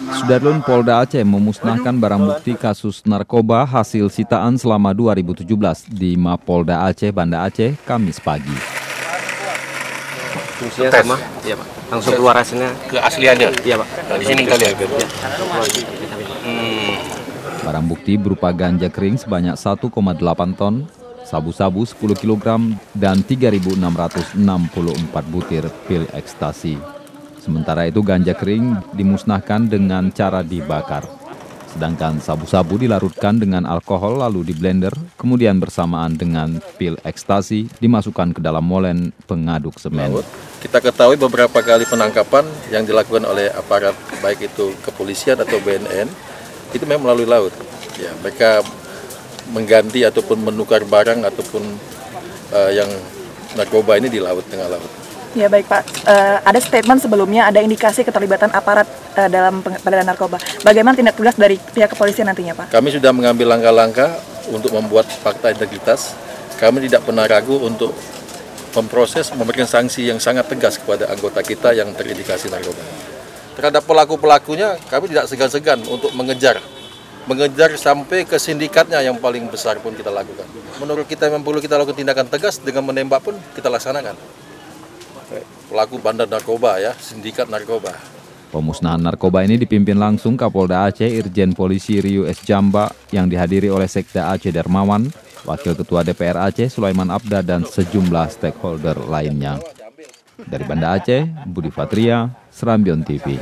Sudarlun Polda Aceh memusnahkan barang bukti kasus narkoba hasil sitaan selama 2017 di Mapolda Aceh, Banda Aceh, Kamis pagi. Fungsinya sama? Iya, Pak. Langsung keluar hasilnya ke asliannya? Iya, Pak. Di sini kita lihat. Ya. Barang bukti berupa ganja kering sebanyak 1,8 ton, sabu-sabu 10 kg, dan 3.664 butir pil ekstasi. Sementara itu ganja kering dimusnahkan dengan cara dibakar. Sedangkan sabu-sabu dilarutkan dengan alkohol lalu diblender, kemudian bersamaan dengan pil ekstasi dimasukkan ke dalam molen pengaduk semen. Kita ketahui beberapa kali penangkapan yang dilakukan oleh aparat baik itu kepolisian atau BNN itu memang melalui laut. Ya, mereka mengganti ataupun menukar barang ataupun yang narkoba ini di laut, tengah laut. Ya baik Pak, ada statement sebelumnya ada indikasi keterlibatan aparat dalam peredaran narkoba. Bagaimana tindak tegas dari pihak kepolisian nantinya Pak? Kami sudah mengambil langkah-langkah untuk membuat fakta integritas. Kami tidak pernah ragu untuk memproses, memberikan sanksi yang sangat tegas kepada anggota kita yang terindikasi narkoba. Terhadap pelaku-pelakunya kami tidak segan-segan untuk mengejar sampai ke sindikatnya yang paling besar pun kita lakukan. Menurut kita memang perlu kita lakukan tindakan tegas, dengan menembak pun kita laksanakan. Pelaku bandar narkoba ya, sindikat narkoba. Pemusnahan narkoba ini dipimpin langsung Kapolda Aceh Irjen Polisi Riu S. Jamba yang dihadiri oleh Sekda Aceh Darmawan, Wakil Ketua DPR Aceh Sulaiman Abda dan sejumlah stakeholder lainnya. Dari Banda Aceh, Budi Fatria, Serambion TV.